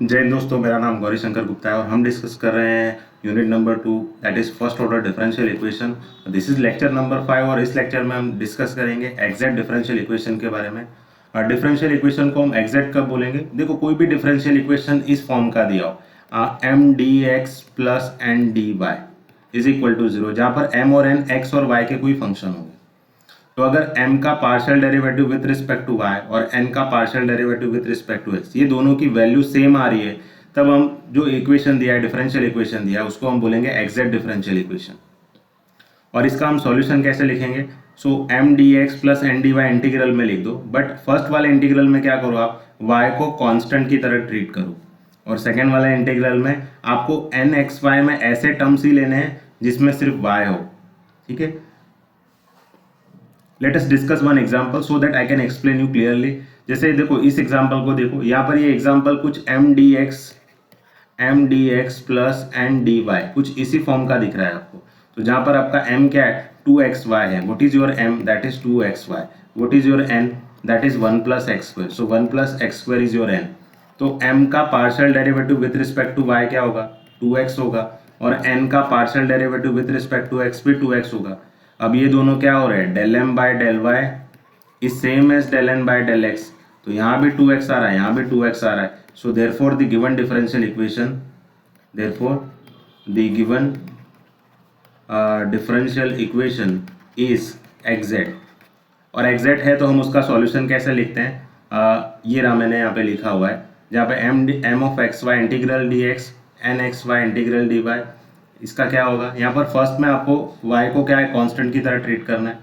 जय हिंद दोस्तों, मेरा नाम गौरी शंकर गुप्ता है और हम डिस्कस कर रहे हैं unit number 2, that is first order differential equation. This is lecture number 5 और इस लेक्चर में हम डिस्कस करेंगे एग्जैक्ट डिफरेंशियल इक्वेशन के बारे में। डिफरेंशियल इक्वेशन को हम एग्जैक्ट कब बोलेंगे? देखो, कोई भी डिफरेंशियल इक्वेशन इस फॉर्म का दिया हो, m d x plus N d y is equal to 0, जहाँ पर एम और एन एक्स और वाई के कोई फंक्शन होंगे। तो अगर m का partial derivative with respect to y और n का partial derivative with respect to x, ये दोनों की वैल्यू सेम आ रही है, तब हम जो इक्वेशन दिया है, डिफरेंशियल इक्वेशन दिया है, उसको हम बोलेंगे एग्जैक्ट डिफरेंशियल इक्वेशन। और इसका हम सॉल्यूशन कैसे लिखेंगे? So M d x plus N d y integral में लिख दो, बट फर्स्ट वाले इंटीग्रल में क्या करो, आप y को कांस्टेंट की तरह ट्रीट करो, और सेकेंड वाले इंटीग्रल में आपको एन एक्स वाई में ऐसे टर्म्स ही लेने हैं जिसमें सिर्फ y हो। ठीक है, let us discuss one example so that I can explain you clearly. जैसे देखो, इस एग्जांपल को देखो, यहाँ पर ये एग्जांपल कुछ m d x plus N d y कुछ इसी फॉर्म का दिख रहा है आपको। तो जहाँ पर आपका m क्या है, 2xy है, what is your m, that is 2xy, what is your n, that is 1 plus x square, so 1 plus x square is your n। तो m का partial derivative with respect to y क्या होगा, 2x होगा, और n का partial derivative with respect to x भी 2x होगा। अब ये दोनों क्या हो रहे हैं, del m by del y is same as del n by del x, तो यहाँ भी 2x आ रहा है, यहाँ भी 2x आ रहा है। So therefore the given differential equation, therefore the given differential equation is exact. और एग्जैक्ट है तो हम उसका सॉल्यूशन कैसे लिखते हैं? ये रहा, मैंने यहाँ पे लिखा हुआ है, जहाँ पे m of x y integral d x n x y integral d y, इसका क्या होगा, यहाँ पर फर्स्ट में आपको y को क्या है, कांस्टेंट की तरह ट्रीट करना है।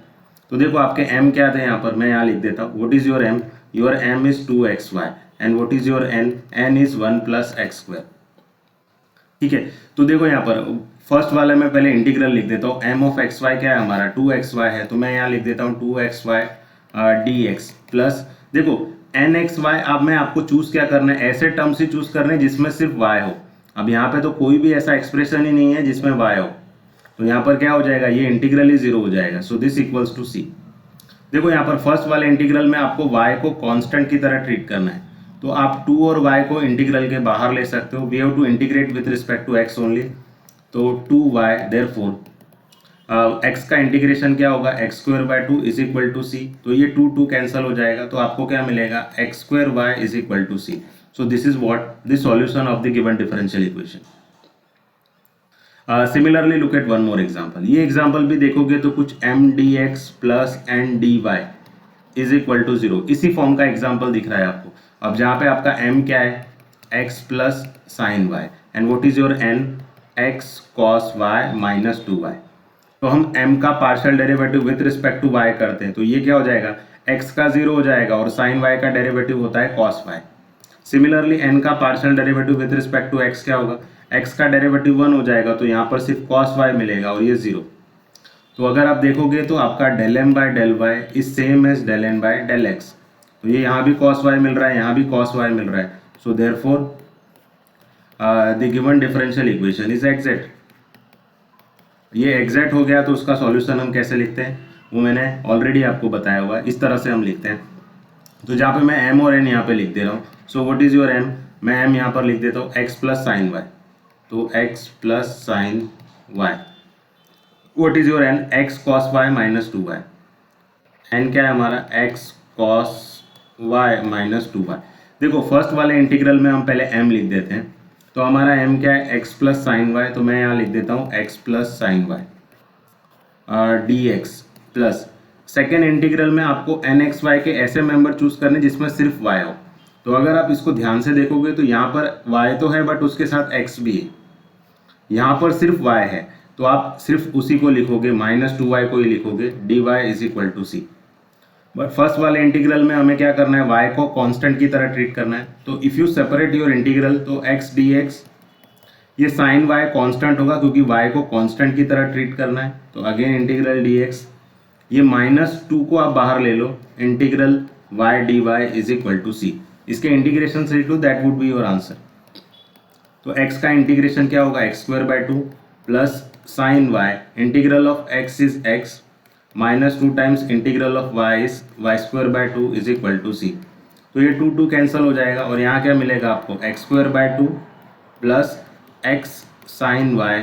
तो देखो आपके m क्या थे, यहाँ पर मैं यहाँ लिख देता हूँ, what is your m, your m is 2xy and what is your n, n is 1 plus x square. ठीक है, तो देखो यहाँ पर फर्स्ट वाले में पहले इंटीग्रल लिख देता हूँ, m ऑफ एक्स वाई क्या है हमारा, 2xy है, तो मैं यहाँ लिख देता हूँ 2xy dx प्लस, देखो एन एक्स वाई, अब मैं आपको चूज क्या करना है, ऐसे टर्म्स ही चूज करने जिसमें सिर्फ y हो। अब यहाँ पे तो कोई भी ऐसा एक्सप्रेशन ही नहीं है जिसमें y हो, तो यहाँ पर क्या हो जाएगा, ये इंटीग्रल ही 0 हो जाएगा। So this equals to c। देखो यहाँ पर फर्स्ट वाले इंटीग्रल में आपको y को कांस्टेंट की तरह ट्रीट करना है, तो आप 2 और y को इंटीग्रल के बाहर ले सकते हो, we have to integrate with respect to x only. तो 2y, देयरफॉर x का इंटीग्रेशन क्या होगा, x square by 2 is equal to c, तो ये 2 कैंसिल हो जाएगा, तो आपको क्या मिलेगा, x square y is equal to c. So this is what the solution of the given differential equation. Similarly look at one more example. ये example भी देखोगे तो कुछ m d x plus N d y is equal to 0, इसी form का example दिख रहा है आपको। अब जहाँ पे आपका m क्या है, x plus sine y, and what is your n, x cos y minus 2y। तो हम m का partial derivative with respect to y करते हैं, तो ये क्या हो जाएगा, x का 0 हो जाएगा, और साइन y का डेरिवेटिव होता है cos y। सिमिलरली n का partial derivative with respect to x क्या होगा, x का डेरिवेटिव 1 हो जाएगा, तो यहाँ पर सिर्फ cos y मिलेगा और ये 0। तो अगर आप देखोगे तो आपका del m by del y is same as del n by del x, तो ये यहाँ भी cos y मिल रहा है, यहाँ भी cos y मिल रहा है। So therefore the given differential equation is exact. ये एग्जैक्ट हो गया, तो उसका सॉल्यूशन हम कैसे लिखते हैं वो मैंने ऑलरेडी आपको बताया हुआ है, इस तरह से हम लिखते हैं। तो जहाँ पे मैं m और n यहाँ पे लिख दे रहा हूँ, so what is your m, मैं m यहाँ पर लिख देता हूँ x प्लस साइन वाई, तो x plus sine y, what is your n, x cos y minus 2y, n क्या है हमारा, x cos y minus 2y। देखो फर्स्ट वाले इंटीग्रल में हम पहले m लिख देते हैं, तो हमारा m क्या है, x प्लस साइन वाई, तो मैं यहाँ लिख देता हूँ x plus sine y d x plus, second integral में आपको एन एक्स वाई के ऐसे मेंबर चूज करने जिसमें सिर्फ y हो। तो अगर आप इसको ध्यान से देखोगे तो यहाँ पर y तो है बट उसके साथ x भी है, यहाँ पर सिर्फ y है, तो आप सिर्फ उसी को लिखोगे, माइनस 2y को ही लिखोगे, d y is equal to c. But first वाले इंटीग्रल में हमें क्या करना है, y को कांस्टेंट की तरह ट्रीट करना है, तो if you separate your integral, तो x डी एक्स, ये साइन y कांस्टेंट होगा क्योंकि y को कांस्टेंट की तरह ट्रीट करना है, तो अगेन इंटीग्रल डी एक्स, ये माइनस 2 को आप बाहर ले लो, integral y d y is equal to c, इसके इंटीग्रेशन से लिख लो, that would be your answer. तो x का इंटीग्रेशन क्या होगा, x square by 2 plus sign y, integral of x is x, minus 2 times integral of y is y square by 2 is equal to c. तो ये 2 cancel हो जाएगा और यहाँ क्या मिलेगा आपको x² 2 plus x sine y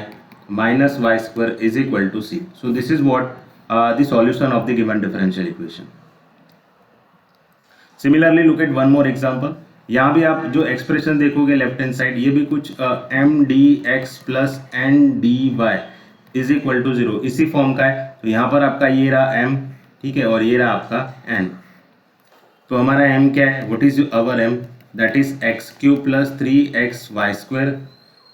minus y² is equal to c. So this is what the solution of the given differential equation. Similarly look at one more example. यहाँ भी आप जो एक्सप्रेशन देखोगे लेफ्ट हैंड साइड, ये भी कुछ m d x plus N d y is equal to 0 इसी form का है. तो यहाँ पर आपका ये रहा m, ठीक है, और ये रहा आपका n. तो हमारा m क्या है, what is our m, that is x³ plus 3xy²,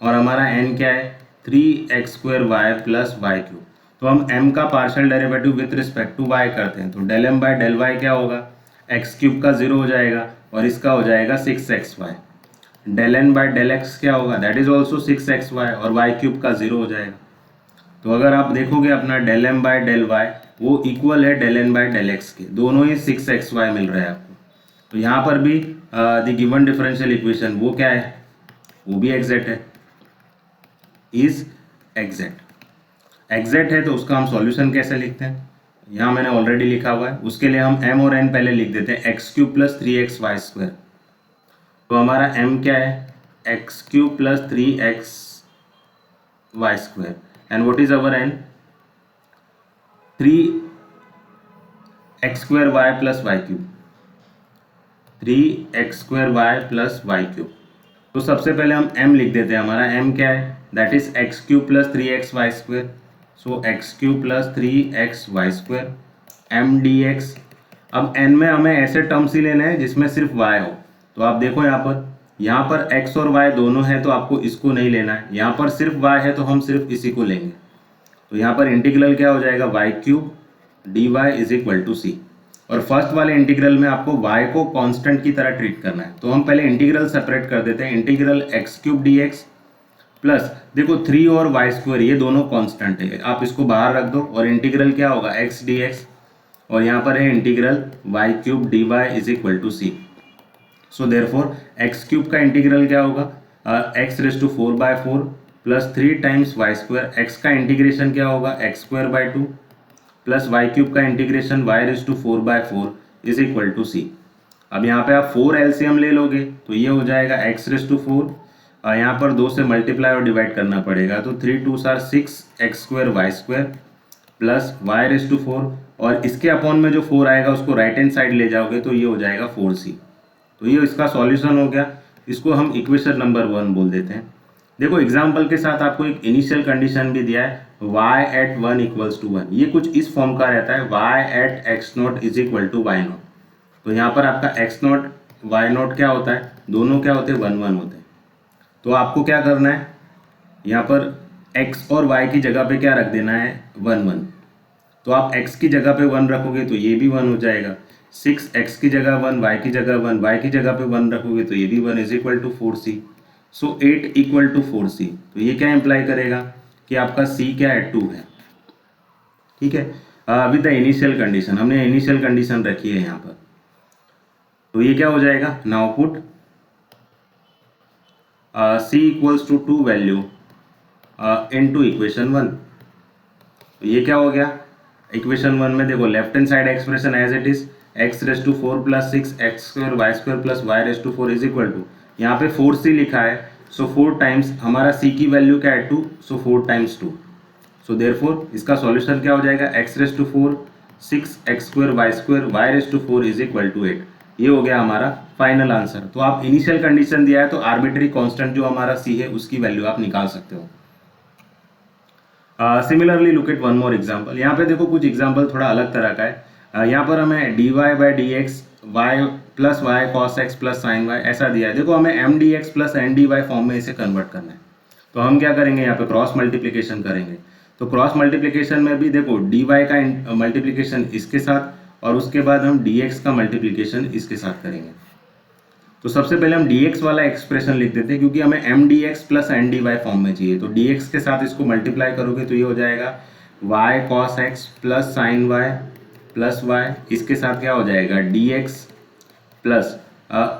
और हमारा n क्या है 3x² प्लस y³. तो हम m का partial derivative with respect to y करते हैं. तो del m by del y क्या होगा, x³ का 0 हो जाएगा और इसका हो जाएगा 6xy. Del n by del x क्या होगा, दैट इज ऑल्सो 6xy और y³ का 0 हो जाएगा. तो अगर आप देखोगे अपना del m by del y वो इक्वल है del n by del x के, दोनों ही 6xy मिल रहा है आपको. तो यहाँ पर भी द गिवन डिफरेंशियल इक्वेशन वो क्या है, वो भी एग्जैक्ट है, इज एग्जैक्ट. एग्जैक्ट है तो उसका हम सॉल्यूशन कैसे लिखते हैं, यहाँ मैंने ऑलरेडी लिखा हुआ है. उसके लिए हम m और n पहले लिख देते हैं, x³ प्लस 3xy². तो हमारा m क्या है, x³ plus 3xy² and what is our n, 3x² plus y³, 3x² plus y³. तो सबसे पहले हम m लिख देते हैं. हमारा m क्या है, that is x³ plus 3xy². So x³ plus 3xy² m dx. अब n में हमें ऐसे टर्म्स ही लेना है जिसमें सिर्फ y हो. तो आप देखो यहाँ पर x और y दोनों है तो आपको इसको नहीं लेना है. यहाँ पर सिर्फ y है तो हम सिर्फ इसी को लेंगे. तो यहाँ पर इंटीग्रल क्या हो जाएगा, y³ dy is equal to c. और फर्स्ट वाले इंटीग्रल में आपको y को कांस्टेंट की तरह ट्रीट करना है. तो हम पहले इंटीग्रल सेपरेट कर देते हैं. इंटीग्रल x³ dx प्लस देखो 3 और y² ये दोनों कांस्टेंट है, आप इसको बाहर रख दो और इंटीग्रल क्या होगा x dx, और यहाँ पर है integral y³ dy is equal to c. So therefore x³ का इंटीग्रल क्या होगा, x⁴/4 plus 3 times y². x का इंटीग्रेशन क्या होगा x² 2 प्लस y³ का integration y⁴/4 is equal to c. अब यहाँ पे आप 4 एलसीएम ले लोगे तो ये हो जाएगा x⁴, यहाँ पर 2 से मल्टीप्लाई और डिवाइड करना पड़ेगा. तो 3 2s are 6x² y² plus y⁴, और इसके अपॉन में जो 4 आएगा उसको राइट हैंड साइड ले जाओगे तो ये हो जाएगा 4c. तो ये इसका सॉल्यूशन हो गया. इसको हम इक्वेशन नंबर 1 बोल देते हैं. देखो एग्जाम्पल के साथ आपको एक इनिशियल कंडीशन भी दिया है, y@1 = 1. ये कुछ इस फॉर्म का रहता है, y@x0 is equal to y0. तो यहाँ पर आपका x0 y0 क्या होता है, दोनों क्या होते हैं 1 1 होते हैं. तो आपको क्या करना है, यहाँ पर x और y की जगह पे क्या रख देना है 1 1. तो आप x की जगह पे 1 रखोगे तो ये भी 1 हो जाएगा. 6x की जगह 1, y की जगह 1, y की जगह पे 1 रखोगे तो ये भी 1 is equal to 4c. So 8 equal to 4c. तो ये क्या इम्प्लाई करेगा कि आपका c क्या है 2 है. ठीक है, विद द इनिशियल कंडीशन, हमने इनिशियल कंडीशन रखी है यहाँ पर. तो ये क्या हो जाएगा, now put c equals to 2 value into equation 1. तो ये क्या हो गया, इक्वेशन 1 में देखो left hand side expression as it is x⁴ plus 6x² y² plus y⁴ is equal to, यहाँ पे 4c लिखा है. सो 4 टाइम्स हमारा c की वैल्यू क्या है 2, सो 4 टाइम्स 2. सो देयरफॉर इसका सॉल्यूशन क्या हो जाएगा, x⁴ 6x² y² is equal to 8. ये हो गया हमारा फाइनल आंसर. तो आप इनिशियल कंडीशन दिया है तो आर्बिट्री कांस्टेंट जो हमारा c है उसकी वैल्यू आप निकाल सकते हो. Similarly look at one more example. यहाँ पे देखो कुछ एग्जांपल थोड़ा अलग तरह का है. यहाँ पर हमें dy by d x y plus y cos x plus sine y ऐसा दिया है. देखो हमें m d x plus N d y form में इसे कन्वर्ट करना है. तो हम क्या करेंगे, यहाँ पे क्रॉस मल्टीप्लिकेशन करेंगे. तो क्रॉस मल्टीप्लिकेशन में भी देखो dy का मल्टीप्लिकेशन इसके साथ और उसके बाद हम dx का मल्टीप्लिकेशन इसके साथ करेंगे. तो सबसे पहले हम dx वाला एक्सप्रेशन लिख देते हैं क्योंकि हमें m d x plus N d y form में चाहिए. तो dx के साथ इसको मल्टीप्लाई करोगे तो ये हो जाएगा y cos x plus sign y plus y. इसके साथ क्या हो जाएगा dx प्लस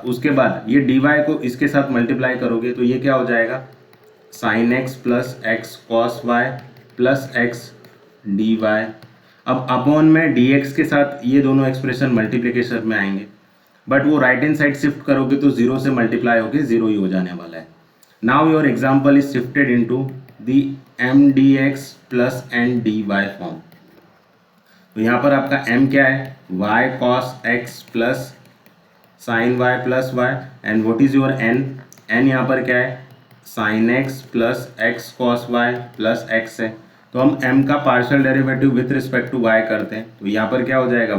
उसके बाद ये dy को इसके साथ मल्टीप्लाई करोगे तो ये क्या हो जाएगा sine x plus x cos y plus x dy. अब अपॉन में dx के साथ ये दोनों एक्सप्रेशन मल्टीप्लिकेशन में आएंगे. बट वो राइट हैंड साइड शिफ्ट करोगे तो 0 से मल्टीप्लाई होकर 0 ही हो जाने वाला है। Now your example is shifted into the m d x plus N d y form. तो यहाँ पर आपका m क्या है, y cos x plus sign y plus y, and what is your n यहाँ पर क्या है, sine x plus x cos y plus x है। तो हम m का partial derivative with respect to y करते हैं, तो यहाँ पर क्या हो जाएगा,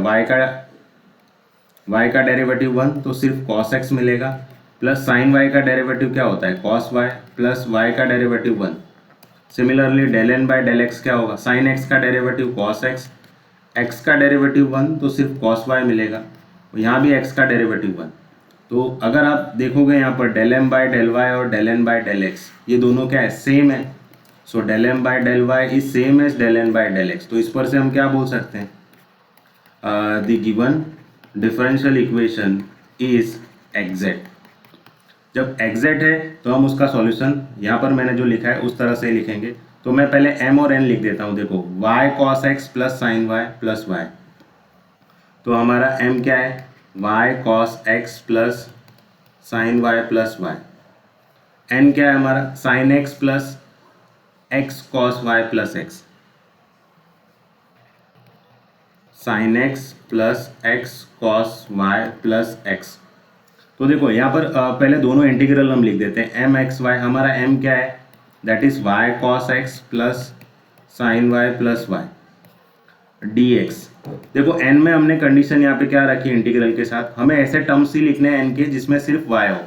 y का डेरिवेटिव 1 तो सिर्फ cos x मिलेगा, प्लस साइन y का डेरिवेटिव क्या होता है cos y, प्लस y का derivative 1। Similarly del n by del x क्या होगा, साइन x का डेरिवेटिव cos x, x का डेरिवेटिव 1 तो सिर्फ cos y मिलेगा, यहाँ भी x का डेरिवेटिव 1। तो अगर आप देखोगे यहाँ पर del m by del y और del n by del x ये दोनों क्या है, सेम है। So del m by del y is same as del n by del x। तो इस पर से हम क्या बोल सकते हैं, the given differential equation is exact. जब एग्जैक्ट है तो हम उसका सॉल्यूशन यहाँ पर मैंने जो लिखा है उस तरह से लिखेंगे। तो मैं पहले m और n लिख देता हूँ। देखो y cos x plus sign y plus y, तो हमारा m क्या है, y cos x plus sign y plus y। n क्या है हमारा, sine x plus x cos y plus x, sine x plus x cos y plus x। तो देखो यहाँ पर पहले दोनों इंटीग्रल हम लिख देते हैं। m x y, हमारा m क्या है, that is y cos x plus sign y plus y dx। देखो n में हमने कंडीशन यहाँ पे क्या रखी है, इंटीग्रल के साथ हमें ऐसे टर्म्स ही लिखने हैं n के जिसमें सिर्फ y हो।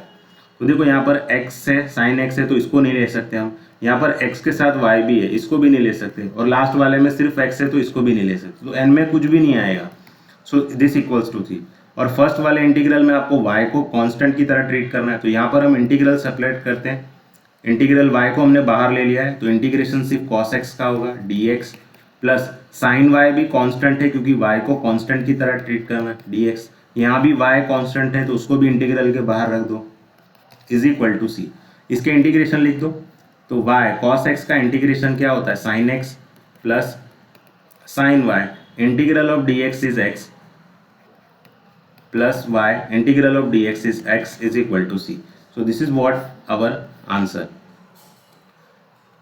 तो देखो यहाँ पर x है, साइन x है तो इसको नहीं ले सकते हम, यहाँ पर x के साथ y भी है इसको भी नहीं ले सकते, और लास्ट वाले में सिर्फ x है तो इसको भी नहीं ले सकते, तो n में कुछ भी नहीं आएगा। So this equals to 3। और फर्स्ट वाले इंटीग्रल में आपको y को कांस्टेंट की तरह ट्रीट करना है, तो यहाँ पर हम इंटीग्रल सेपरेट करते हैं। इंटीग्रल y को हमने बाहर ले लिया है तो इंटीग्रेशन सिर्फ cos x का होगा dx, प्लस साइन y भी कांस्टेंट है क्योंकि y को कांस्टेंट की तरह ट्रीट करना है dx। यहाँ भी y कांस्टेंट है तो उसको भी इंटीग्रल के बाहर रख दो, इज इक्वल टू c। इसके इंटीग्रेशन लिख दो, तो y cos x का इंटीग्रेशन क्या होता है, sine x plus sign y, integral of dx is x plus y, integral of dx is x is equal to c. So this is what our answer.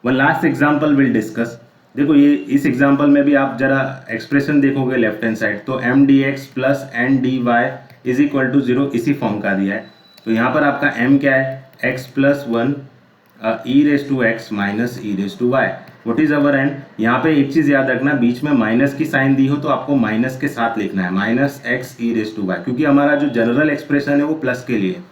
One last example we'll discuss. देखो ये इस example में भी आप जरा expression देखोगे left hand side, तो m d x plus N d y is equal to 0 इसी फॉर्म का दिया है। तो यहाँ पर आपका m क्या है, x plus 1 e raise to x minus e raise to y. What is our n, यहाँ पे एक चीज़ याद रखना, बीच में माइनस की साइन दी हो तो आपको माइनस के साथ लिखना है, minus x e raise to y, क्योंकि हमारा जो जनरल एक्सप्रेशन है वो प्लस के लिए।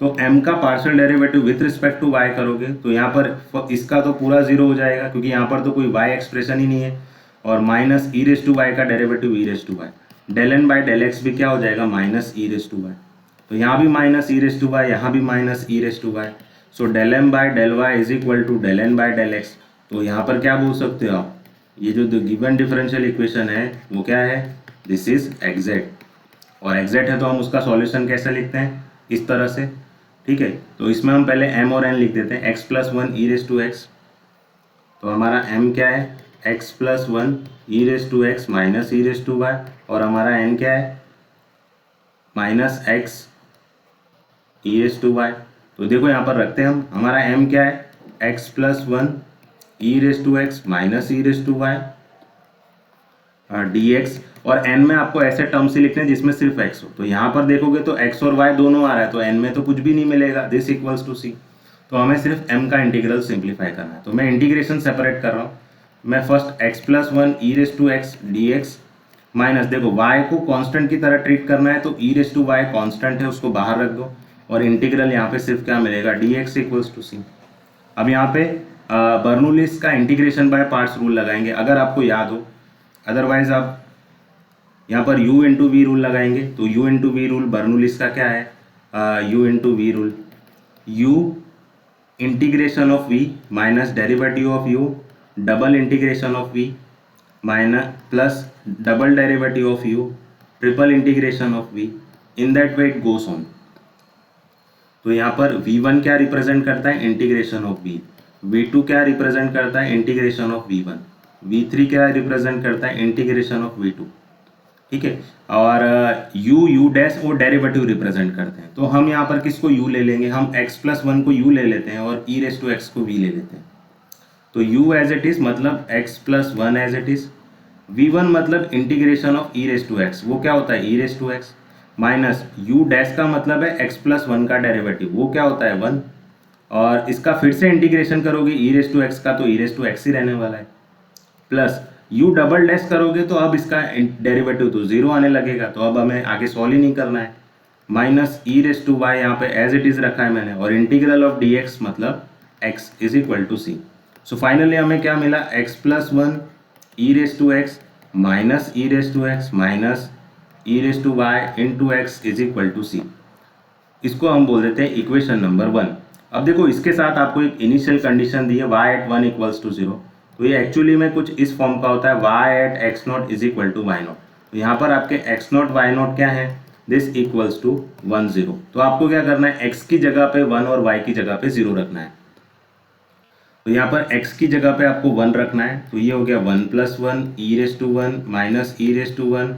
तो m का partial derivative with respect to y करोगे तो यहाँ पर इसका तो पूरा 0 हो जाएगा क्योंकि यहाँ पर तो कोई y एक्सप्रेशन ही नहीं है, और minus e raise to y का derivative e raise to y, del n by del x भी क्या हो जाएगा, minus e raise to y. तो यहाँ भी minus e raise to y, यहाँ भी minus e raise to y. So del m by del y is equal to del n by del x. तो यहाँ पर क्या बोल सकते हो आप, ये जो गिवन डिफरेंशियल इक्वेशन है वो क्या है, दिस इज एग्जैक्ट। और एग्जैक्ट है तो हम उसका सॉल्यूशन कैसे लिखते हैं, इस तरह से, ठीक है। तो इसमें हम पहले m और n लिख देते हैं, x plus 1 e raise to x. तो हमारा m क्या है, x plus 1 e raise to x minus e raise to y, और हमारा n क्या है, minus x e raise to y. तो देखो यहाँ पर रखते हैं हम, हमारा m क्या है, x plus 1 e raise to x minus e raise to y dx, और n में आपको ऐसे टर्म से लिखने हैं जिसमें सिर्फ x हो। तो यहाँ पर देखोगे तो x और y दोनों आ रहा है, तो n में तो कुछ भी नहीं मिलेगा, दिस इक्वल्स टू c। तो हमें सिर्फ m का इंटीग्रल सिंप्लीफाई करना है। तो मैं इंटीग्रेशन सेपरेट कर रहा हूँ। मैं first x plus 1 e raise to x dx minus, देखो y को कांस्टेंट की तरह ट्रीट करना है तो e raise to y constant है उसको बाहर रख दो, और इंटीग्रल यहाँ पे सिर्फ क्या मिलेगा, dx इक्वल्स टू c। अब यहाँ पे बर्नौलीज का इंटीग्रेशन बाय पार्ट्स रूल लगाएंगे अगर आपको याद हो, अदरवाइज आप यहाँ पर u इंटू वी रूल लगाएंगे। तो u into v rule Bernoulli's का क्या है, u into v rule, u integration of v minus derivative of u double integration of v minus plus double derivative of u triple integration of v, in that way it goes on. तो यहाँ पर v1 क्या represent करता है, integration of v, v2 क्या represent करता है, integration of v1, v3 क्या रिप्रेजेंट करता है, इंटीग्रेशन ऑफ v2। ठीक है। और u डैश वो डेरिवेटिव रिप्रेजेंट करते हैं, तो हम यहाँ पर किसको u ले लेंगे, हम x+1 को u ले लेते हैं और e⁻x को v ले लेते हैं। तो u एज इट इज़ मतलब x+1 as it is, v1 मतलब इंटीग्रेशन ऑफ e⁻x, वो क्या होता है e⁻x, माइनस u डैश का मतलब है x+1 का डेरिवेटिव, वो क्या होता है 1, और इसका फिर से इंटीग्रेशन करोगे e⁻x का तो e⁻x ही रहने वाला है, प्लस u डबल डैश करोगे तो अब इसका डेरिवेटिव तो 0 आने लगेगा, तो अब हमें आगे सॉल्व ही नहीं करना है, माइनस e⁻y यहाँ पे एज इट इज़ रखा है मैंने, और इंटीग्रल ऑफ dx मतलब x is equal to c. So finally हमें क्या मिला, x+1 e⁻x minus e⁻x minus e⁻y into x is equal to c. इसको हम बोल देते हैं इक्वेशन नंबर 1। अब देखो इसके साथ आपको एक इनिशियल कंडीशन दी है y@1 = 0, तो ये एक्चुअली में कुछ इस फॉर्म का होता है y@x0 = y0। तो यहाँ पर आपके x0 y0 क्या है, दिस इक्वल्स टू 1 0। तो आपको क्या करना है, x की जगह पे 1 और y की जगह पे 0 रखना है। तो यहाँ पर x की जगह पे आपको 1 रखना है, तो ये हो गया 1+1 e⁻1 माइनस e⁻1,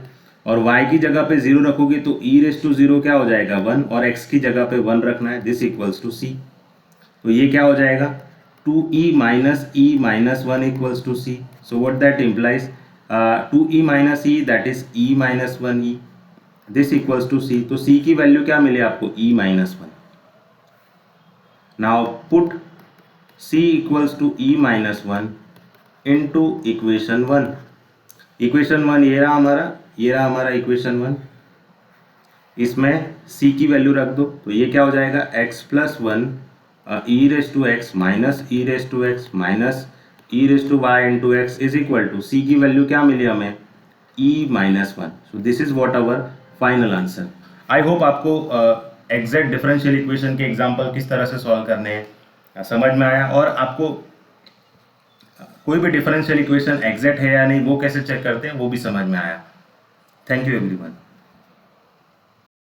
और y की जगह पे 0 रखोगे तो e⁻0 क्या हो जाएगा 1, और x की जगह पे 1 रखना है, दिस इक्वल्स टू c। तो ये क्या हो जाएगा 2e minus e minus 1 equals to c। So what that implies 2e minus e that is e minus 1e, this equals to c। तो c की वैल्यू क्या मिले आपको e minus 1। Now put c equals to e minus 1 into equation 1। Equation 1 ये रहा हमारा equation 1, इसमें c की वैल्यू रख दो, तो ये क्या हो जाएगा x+1 e⁻x minus e⁻x minus e⁻y into x is equal to c की वैल्यू क्या मिली हमें e minus 1। So this is what our final answer. I hope आपको एग्जैक्ट डिफरेंशियल इक्वेशन के एग्जाम्पल किस तरह से सॉल्व करने हैं समझ में आया, और आपको कोई भी डिफरेंशियल इक्वेशन एग्जैक्ट है या नहीं वो कैसे चेक करते हैं वो भी समझ में आया। Thank you everyone.